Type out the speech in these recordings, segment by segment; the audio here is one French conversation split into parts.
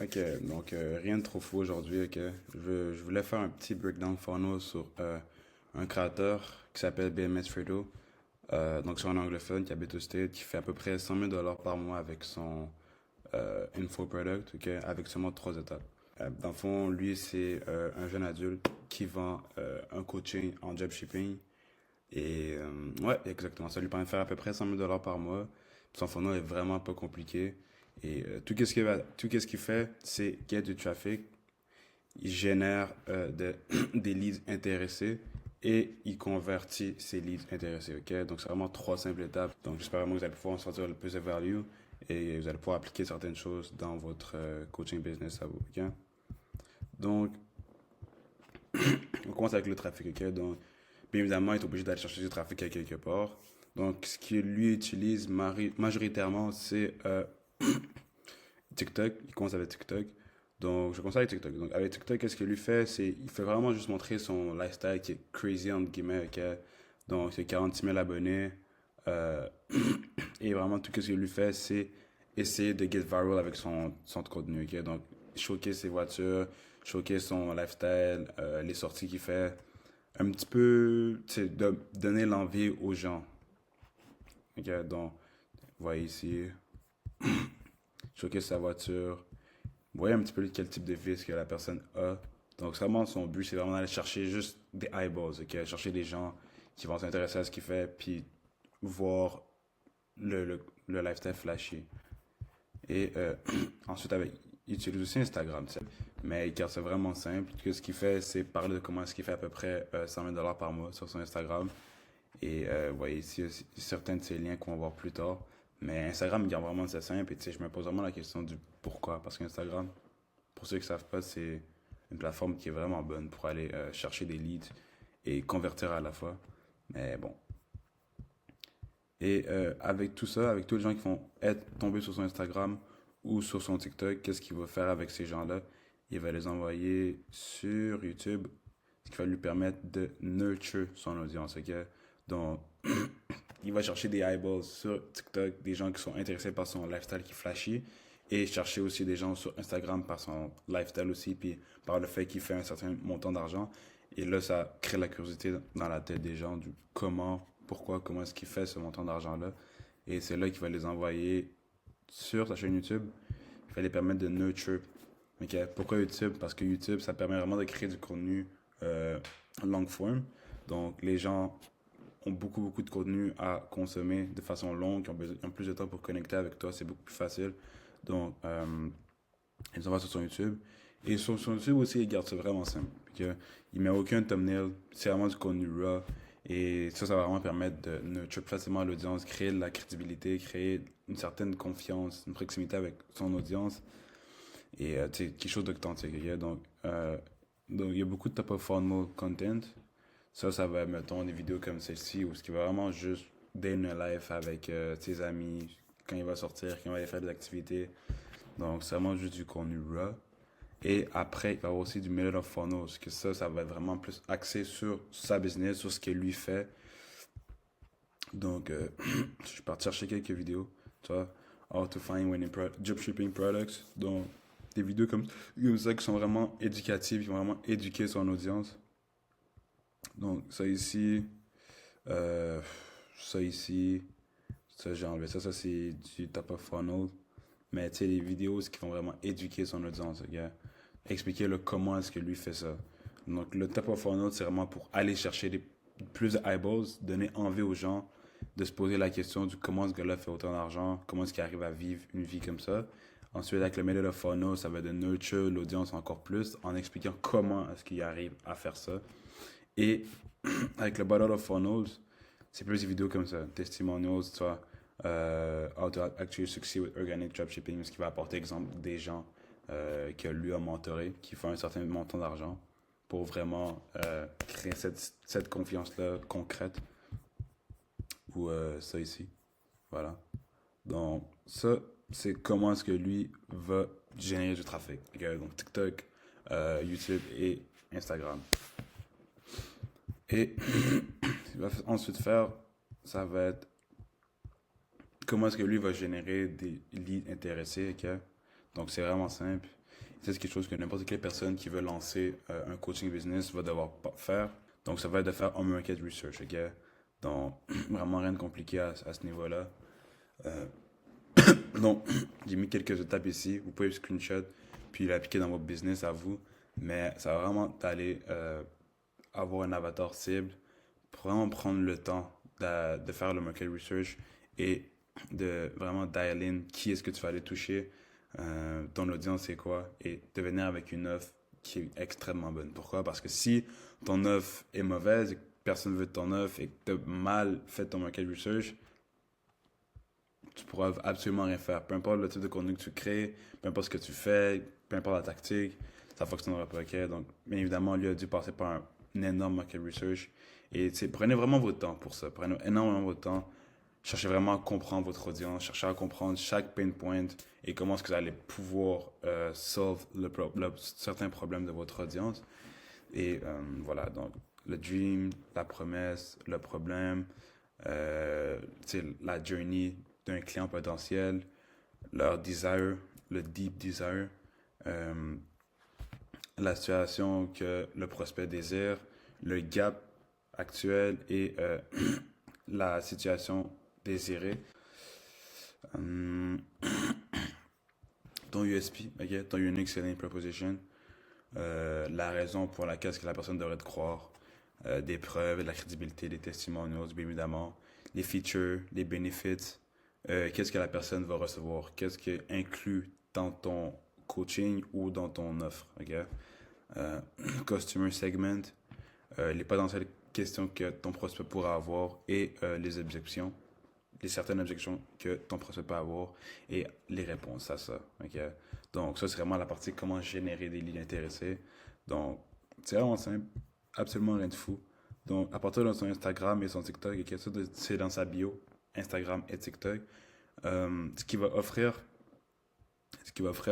Ok, donc rien de trop fou aujourd'hui, ok. Je voulais faire un petit breakdown funnel sur un créateur qui s'appelle BMS Fredo. Donc c'est un anglophone qui habite au States, qui fait à peu près 100 000 dollars par mois avec son info product, ok, avec seulement trois étapes. Dans le fond, lui, c'est un jeune adulte qui vend un coaching en dropshipping. Et ouais, exactement. Ça lui permet de faire à peu près 100 000 dollars par mois. Son funnel est vraiment pas compliqué. Et tout ce qu'il fait, c'est get du trafic. Il génère des leads intéressés et il convertit ces leads intéressés. Ok? Donc, c'est vraiment trois simples étapes. Donc, j'espère vraiment que vous allez pouvoir en sortir le plus de value et vous allez pouvoir appliquer certaines choses dans votre coaching business à vous. Ok? Donc, on commence avec le trafic. Ok? Donc, bien évidemment, il est obligé d'aller chercher du trafic à quelque part. Donc, ce qu'il lui utilise majoritairement, c'est TikTok. Il commence avec TikTok. Donc, je commence avec TikTok. Donc, avec TikTok, qu'est-ce qu'il lui fait? C'est, il fait vraiment juste montrer son lifestyle qui est crazy, entre guillemets. Ok? Donc, c'est 46 000 abonnés. Euh, et vraiment, tout ce qu'il lui fait, c'est essayer de get viral avec son contenu. Ok? Donc, showcase ses voitures, showcase son lifestyle, les sorties qu'il fait un petit peu, tu sais, de donner l'envie aux gens. Ok, donc, vous voyez ici, choquer sa voiture. Vous voyez un petit peu quel type de vis que la personne a. Donc, vraiment, son but, c'est vraiment d'aller chercher juste des eyeballs, ok? Chercher des gens qui vont s'intéresser à ce qu'il fait, puis voir le lifestyle flashy. Et ensuite, il utilise aussi Instagram, tu sais. Mais il garde ça vraiment simple. Que ce qu'il fait, c'est parler de comment est-ce qu'il fait à peu près 100 000 dollars par mois sur son Instagram. Et vous voyez ici certains de ces liens qu'on va voir plus tard. Mais Instagram, il garde vraiment ça simple. Et tu sais, je me pose vraiment la question du pourquoi. Parce qu'Instagram, pour ceux qui ne savent pas, c'est une plateforme qui est vraiment bonne pour aller chercher des leads et convertir à la fois. Mais bon. Et avec tout ça, avec tous les gens qui vont être tombés sur son Instagram ou sur son TikTok, qu'est-ce qu'il va faire avec ces gens-là? Il va les envoyer sur YouTube, ce qui va lui permettre de nurture son audience. Ok? Donc, il va chercher des eyeballs sur TikTok, des gens qui sont intéressés par son lifestyle qui est flashy, et chercher aussi des gens sur Instagram par son lifestyle aussi, puis par le fait qu'il fait un certain montant d'argent. Et là, ça crée la curiosité dans la tête des gens du comment, pourquoi, comment est-ce qu'il fait ce montant d'argent-là. Et c'est là qu'il va les envoyer sur sa chaîne YouTube. Il va les permettre de nurture. Ok? Pourquoi YouTube? Parce que YouTube, ça permet vraiment de créer du contenu long form. Donc, les gens ont beaucoup de contenu à consommer de façon longue, ils ont plus de temps pour connecter avec toi, c'est beaucoup plus facile. Donc, ils envoient sur son YouTube. Et sur son YouTube aussi, il garde ça vraiment simple. Il met aucun thumbnail, c'est vraiment du contenu raw. Et ça va vraiment permettre de nurture facilement l'audience, créer de la crédibilité, créer une certaine confiance, une proximité avec son audience. Et quelque chose d'authentique. Donc, il y a beaucoup de top of funnel content. Ça va être, mettons, des vidéos comme celle-ci où ce qui va vraiment juste day in a life avec ses amis, quand il va sortir, quand il va aller faire des activités. Donc, c'est vraiment juste du contenu raw. Et après, il va y avoir aussi du middle of funnel, parce que ça va être vraiment plus axé sur sa business, sur ce qu'il lui fait. Donc, je suis parti chercher quelques vidéos, tu vois, how to find winning dropshipping products. Donc, des vidéos comme ça qui sont vraiment éducatives, qui vont vraiment éduquer son audience. Donc, euh, ça ici, ça j'ai enlevé ça, c'est du top of funnel. Mais tu sais, les vidéos, ce qui vont vraiment éduquer son audience, ok? Expliquer le comment est-ce que lui fait ça. Donc, le top of funnel, c'est vraiment pour aller chercher plus de eyeballs, donner envie aux gens de se poser la question du comment ce gars-là fait autant d'argent, comment est-ce qu'il arrive à vivre une vie comme ça. Ensuite, avec le middle of funnel, ça va de nurture l'audience encore plus en expliquant comment est-ce qu'il arrive à faire ça. Et avec le bottom of funnels, c'est plus des vidéos comme ça, testimonials, tu vois, how to actually succeed with organic dropshipping, ce qui va apporter exemple des gens que lui a mentoré, qui font un certain montant d'argent pour vraiment créer cette confiance-là concrète. Ou ça ici, voilà. Donc ça, c'est comment est-ce que lui va générer du trafic. Okay? Donc TikTok, YouTube et Instagram. Et ce qu'il va ensuite faire, ça va être comment est-ce que lui va générer des leads intéressés. Okay? Donc c'est vraiment simple. C'est quelque chose que n'importe quelle personne qui veut lancer un coaching business va devoir faire. Donc, ça va être de faire un market research, ok? Donc, vraiment rien de compliqué à ce niveau-là. Euh, donc, j'ai mis quelques étapes ici. Vous pouvez screenshot puis l'appliquer dans votre business à vous. Mais ça va vraiment t'aller avoir un avatar cible pour vraiment prendre le temps de faire le market research et de vraiment dial in qui est-ce que tu vas aller toucher, ton audience c'est quoi, et de venir avec une offre qui est extrêmement bonne. Pourquoi? Parce que si ton offre est mauvaise et que personne ne veut de ton offre et que tu as mal fait ton market research, tu pourras absolument rien faire. Peu importe le type de contenu que tu crées, peu importe ce que tu fais, peu importe la tactique, ça ne fonctionnera pas. Okay? Donc, bien évidemment, lui a dû passer par un énorme market research. Et prenez vraiment votre temps pour ça. Prenez énormément votre temps. Cherchez vraiment à comprendre votre audience. Cherchez à comprendre chaque pain point et comment est-ce que vous allez pouvoir solve certains problèmes de votre audience. Et voilà, donc le dream, la promesse, le problème, la journey d'un client potentiel, leur desire, le deep desire, euh, la situation que le prospect désire, le gap actuel et la situation désirée. Ton USP, okay? Ton Unique Selling Proposition, la raison pour laquelle que la personne devrait te croire, des preuves, de la crédibilité, des testimonials, bien évidemment, les features, les benefits, qu'est-ce que la personne va recevoir, qu'est-ce qui est inclus dans ton coaching ou dans ton offre, ok? Customer segment, les potentielles questions que ton prospect pourra avoir et les objections, les certaines objections que ton prospect peut avoir et les réponses à ça, ok? Donc ça, c'est vraiment la partie comment générer des leads intéressés. Donc, c'est vraiment simple, absolument rien de fou. Donc, à partir de son Instagram et son TikTok, et ça, c'est dans sa bio, Instagram et TikTok, ce qu'il va offrir,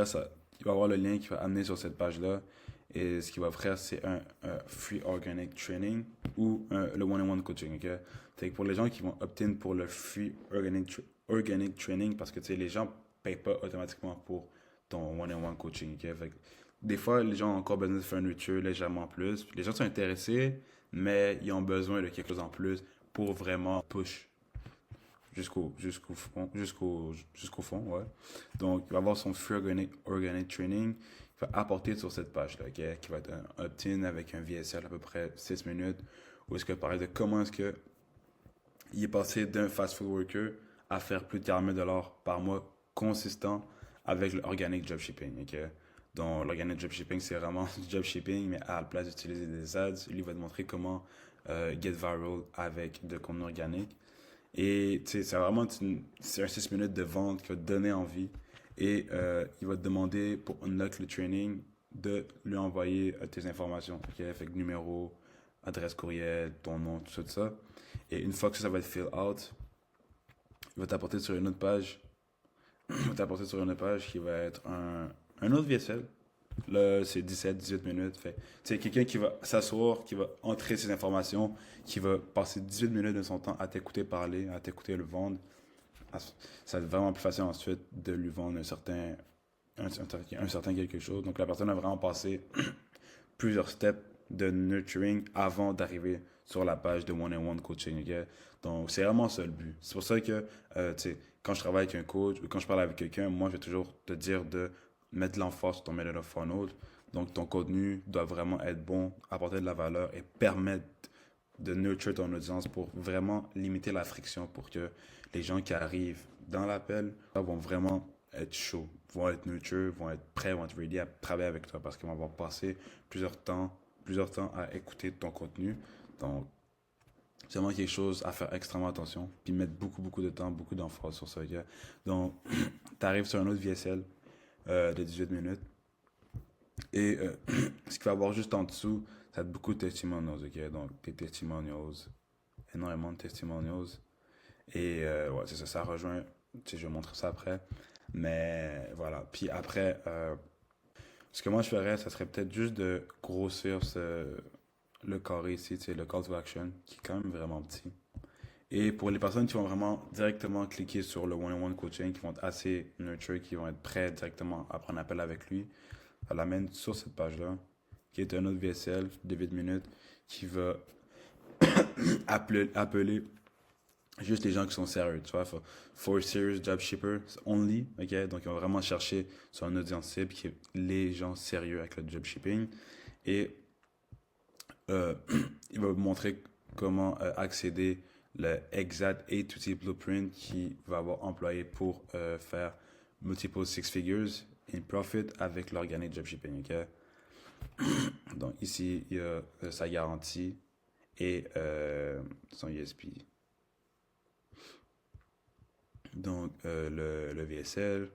ça, il va avoir le lien qui va amener sur cette page-là. Et ce qu'il va offrir, c'est un free organic training ou le one-on-one coaching. Okay? Fait que pour les gens qui vont opt-in pour le free organic training, parce que les gens ne payent pas automatiquement pour ton one-on-one coaching. Okay? Fait que, des fois, les gens ont encore besoin de faire une nurture légèrement plus. Les gens sont intéressés, mais ils ont besoin de quelque chose en plus pour vraiment push jusqu'au fond, ouais. Donc, il va avoir son free organic training qui va apporter sur cette page-là, okay? Qui va être un opt-in avec un VSL à peu près 6 minutes, où est-ce que parler de comment est-ce que il est passé d'un fast food worker à faire plus de 40 000 $ par mois consistant avec l'organic dropshipping, ok? Donc, l'organic dropshipping, c'est vraiment du dropshipping, mais à la place d'utiliser des ads, lui va te montrer comment get viral avec de contenu organique. Et tu sais, c'est un 6 minutes de vente qui va te donner envie. Et il va te demander pour unlock le training de lui envoyer tes informations. Ok? Fait que numéro, adresse courriel, ton nom, tout ça. Et une fois que ça va être fill out, il va t'apporter sur une autre page. Il va t'apporter sur une autre page qui va être un autre VSL. Là, c'est 17-18 minutes. Fait, c'est quelqu'un qui va s'asseoir, qui va entrer ses informations, qui va passer 18 minutes de son temps à t'écouter parler, à t'écouter le vendre. Ça va être vraiment plus facile ensuite de lui vendre un certain quelque chose. Donc, la personne a vraiment passé plusieurs steps de nurturing avant d'arriver sur la page de one-on-one coaching. Okay? Donc, c'est vraiment ça le but. C'est pour ça que, quand je travaille avec un coach ou quand je parle avec quelqu'un, moi, je vais toujours te dire de mettre l'emphase sur ton middle of funnel. Donc, ton contenu doit vraiment être bon, apporter de la valeur et permettre de nurture ton audience pour vraiment limiter la friction pour que les gens qui arrivent dans l'appel vont vraiment être chauds, vont être nurture, vont être prêts, vont être ready à travailler avec toi parce qu'ils vont avoir passé plusieurs temps à écouter ton contenu. Donc, c'est vraiment quelque chose à faire extrêmement attention, puis mettre beaucoup de temps, beaucoup d'emphase sur ça. Okay? Donc, tu arrives sur un autre VSL de 18 minutes, et ce qu'il va y avoir juste en dessous, ça va être beaucoup de testimonials, ok? Donc, des testimonials, énormément de testimonials. Et ouais, c'est ça, ça rejoint, tu sais, je vais montrer ça après. Mais voilà, puis après, ce que moi je ferais, ça serait peut-être juste de grossir le carré ici, tu sais, le call to action, qui est quand même vraiment petit. Et pour les personnes qui vont vraiment directement cliquer sur le one-on-one coaching, qui vont être assez nurture, qui vont être prêts directement à prendre appel avec lui, elle l'amène sur cette page-là, qui est un autre VSL de 8 minutes, qui va appeler juste les gens qui sont sérieux, tu vois, for serious job shippers only, ok, donc ils vont vraiment chercher sur une audience cible qui est les gens sérieux avec le job shipping, et euh, il va vous montrer comment accéder le exact A to Z blueprint qui va avoir employé pour faire multiple six figures in profit avec l'organique job shipping, ok. Donc ici, il y a sa garantie et son USP. Donc le VSL.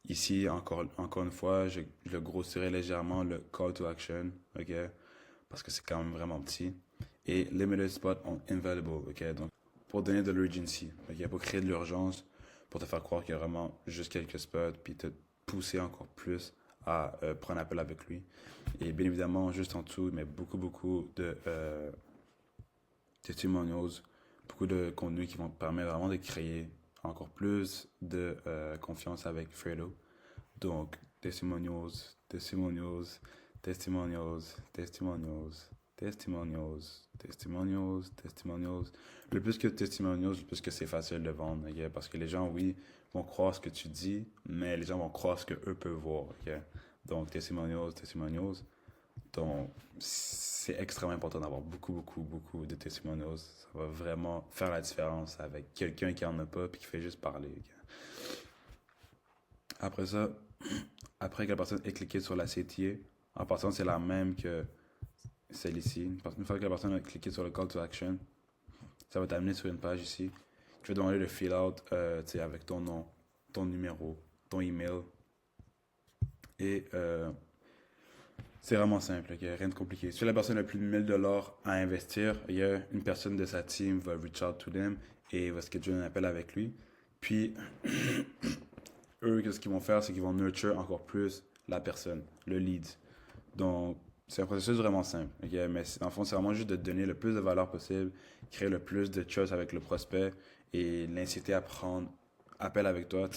Ici, encore une fois, je le grossirai légèrement le call to action, ok? Parce que c'est quand même vraiment petit. Et limited spot on available, ok? Donc, pour donner de l'urgency, ok? Pour créer de l'urgence, pour te faire croire qu'il y a vraiment juste quelques spots, puis te pousser encore plus à prendre appel avec lui. Et bien évidemment, juste en dessous, mais beaucoup de testimonials, beaucoup de contenus qui vont te permettre vraiment de créer encore plus de confiance avec Fredo. Donc, testimonials, testimonials, testimonials, testimonials, testimonials, testimonials, testimonials. Le plus que testimonials, le plus que c'est facile de vendre, ok? Parce que les gens, oui, vont croire ce que tu dis, mais les gens vont croire ce qu'eux peuvent voir, ok? Donc, testimonials, testimonials. Donc, c'est extrêmement important d'avoir beaucoup de testimonials. Ça va vraiment faire la différence avec quelqu'un qui en a pas et qui fait juste parler, ok? Après ça, après que la personne ait cliqué sur la CTA, en passant, c'est la même que celle ici. Une fois que la personne a cliqué sur le call to action, ça va t'amener sur une page ici. Tu vas demander le fill out avec ton nom, ton numéro, ton email. Et c'est vraiment simple, okay? Rien de compliqué. Si la personne a plus de 1000$ à investir, il y a une personne de sa team va reach out to them et va scheduler un appel avec lui. Puis, eux, ce qu'ils vont faire, c'est qu'ils vont nurture encore plus la personne, le lead. Donc, c'est un processus vraiment simple. Okay? Mais en fond, c'est vraiment juste de donner le plus de valeur possible, créer le plus de trust avec le prospect et l'inciter à prendre appel avec toi,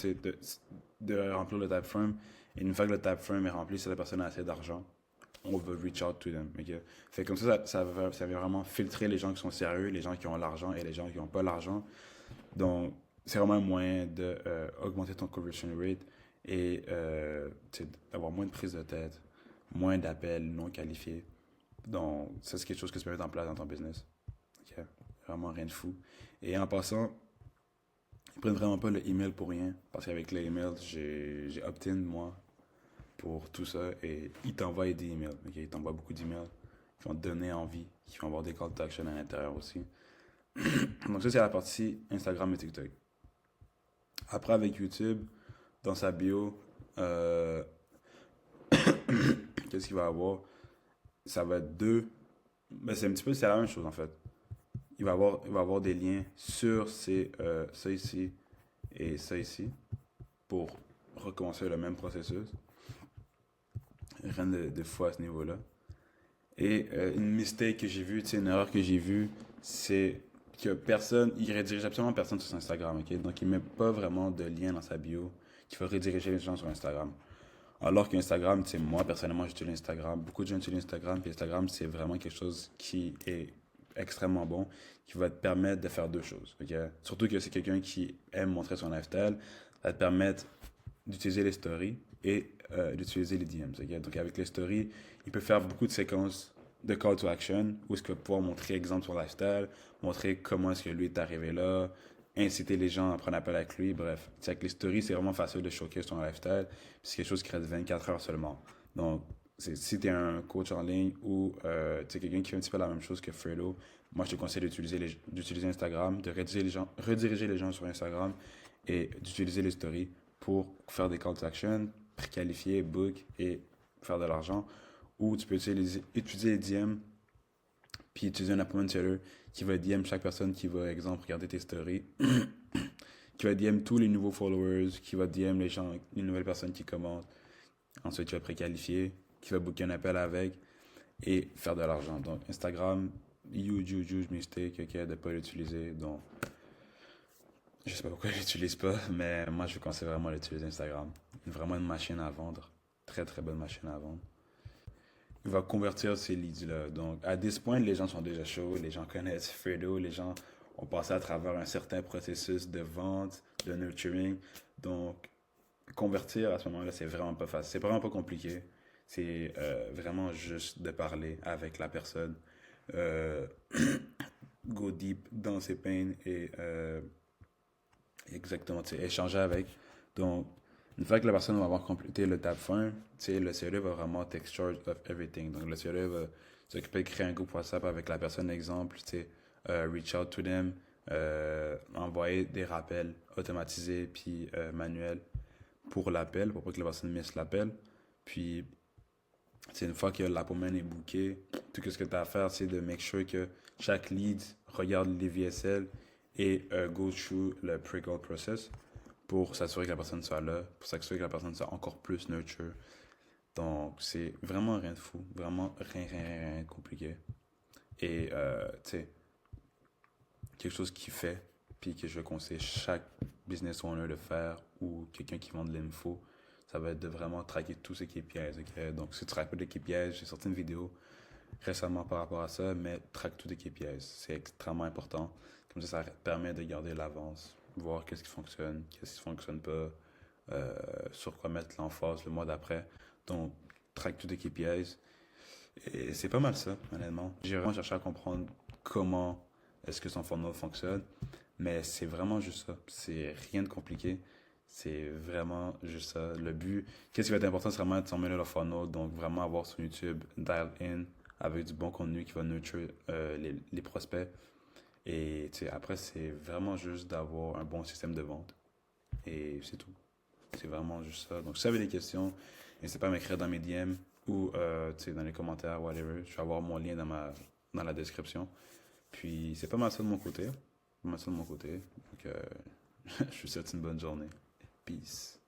de remplir le type firm. Et une fois que le type firm est rempli, si la personne a assez d'argent, on va reach out to them. Okay? Fait comme ça vient vraiment filtrer les gens qui sont sérieux, les gens qui ont l'argent et les gens qui n'ont pas l'argent. Donc, c'est vraiment un moyen d'augmenter ton conversion rate et d'avoir moins de prise de tête, moins d'appels non qualifiés. Donc, ça, c'est quelque chose que tu peux mettre en place dans ton business. Okay? Vraiment rien de fou. Et en passant, ils prennent vraiment pas le email pour rien. Parce qu'avec l'email, j'ai opt-in, moi, pour tout ça. Et ils t'envoient des emails. Okay? Ils t'envoient beaucoup d'emails qui vont te donner envie, qui vont avoir des call to action à l'intérieur aussi. Donc, ça, c'est la partie Instagram et TikTok. Après, avec YouTube, dans sa bio, qu'est-ce qu'il va avoir? Ça va être deux. Ben, c'est la même chose en fait. Il va avoir des liens sur ça ici et ça ici pour recommencer le même processus. Rien de fou à ce niveau-là. Et une mistake que j'ai vue, une erreur que j'ai vue, c'est que il redirige absolument personne sur son Instagram, ok? Donc il met pas vraiment de lien dans sa bio qui va rediriger les gens sur Instagram. Alors qu'Instagram, moi personnellement j'utilise Instagram, beaucoup de gens utilisent Instagram, puis Instagram c'est vraiment quelque chose qui est extrêmement bon, qui va te permettre de faire deux choses, ok? Surtout que c'est quelqu'un qui aime montrer son lifestyle, ça va te permettre d'utiliser les stories et d'utiliser les DMs, ok? Donc avec les stories, il peut faire beaucoup de séquences de call to action où est-ce qu'il va pouvoir montrer exemple son lifestyle, montrer comment est-ce que lui est arrivé là, inciter les gens à prendre appel avec lui, bref. Avec les stories, c'est vraiment facile de showcase ton lifestyle, puis c'est quelque chose qui reste 24 heures seulement. Donc, si tu es un coach en ligne ou tu es quelqu'un qui fait un petit peu la même chose que Fredo, moi je te conseille d'utiliser Instagram, de rediriger les gens sur Instagram et d'utiliser les stories pour faire des call to action, préqualifier, book et faire de l'argent. Ou tu peux utiliser les DM puis utiliser un appointment setter qui va DM chaque personne qui va, exemple, regarder tes stories, qui va DM tous les nouveaux followers, qui va DM les nouvelles personnes qui commentent. Ensuite, tu vas préqualifier, qui va booker un appel avec et faire de l'argent. Donc, Instagram, huge mistake, ok, de ne pas l'utiliser. Donc, je sais pas pourquoi je l'utilise pas, mais moi, je vous conseille vraiment d'utiliser Instagram. Vraiment une machine à vendre. très très bonne machine à vendre. Il va convertir ces leads-là. Donc, à this point, les gens sont déjà chauds, les gens connaissent Fredo, les gens ont passé à travers un certain processus de vente, de nurturing. Donc, convertir à ce moment-là, c'est vraiment pas facile. C'est vraiment pas compliqué. C'est vraiment juste de parler avec la personne, euh, go deep dans ses peines et exactement, tu sais, échanger avec. Donc, une fois que la personne va avoir complété le tab fin, tu sais, le CLE va vraiment take charge of everything. Donc, le CLE va s'occuper de créer un groupe WhatsApp avec la personne, exemple, tu sais, reach out to them, envoyer des rappels automatisés puis manuels pour l'appel, pour pas que la personne misse l'appel. Puis, c'est une fois que l'appointment est booké, tout ce que tu as à faire, c'est de make sure que chaque lead regarde les VSL et go through le pre-call process pour s'assurer que la personne soit là, pour s'assurer que la personne soit encore plus nurture. Donc, c'est vraiment rien de fou, vraiment rien de compliqué. Et, tu sais, quelque chose qui fait, puis que je conseille chaque business owner de faire ou quelqu'un qui vend de l'info, ça va être de vraiment traquer tous ces KPIs. Okay? Donc, si tu traques pas de KPIs, j'ai sorti une vidéo récemment par rapport à ça, mais traque tous les KPIs. C'est extrêmement important. Comme ça permet de garder l'avance, voir qu'est-ce qui fonctionne, qu'est-ce qui ne fonctionne pas, sur quoi mettre l'emphase le mois d'après. Donc, traque tous les KPIs. Et c'est pas mal ça, honnêtement. J'ai vraiment cherché à comprendre comment est-ce que son funnel fonctionne, mais c'est vraiment juste ça. C'est rien de compliqué. C'est vraiment juste ça. Le but, qu'est-ce qui va être important, c'est vraiment de s'emmêler le funnel, donc vraiment avoir sur YouTube dial in avec du bon contenu qui va nurture les prospects. Et après, c'est vraiment juste d'avoir un bon système de vente. Et c'est tout. C'est vraiment juste ça. Donc, si vous avez des questions, n'hésitez pas à m'écrire dans mes DM ou dans les commentaires, whatever. Je vais avoir mon lien dans la description. Puis, c'est pas mal ça de mon côté. Pas mal ça de mon côté. Donc, je vous souhaite une bonne journée. Peace.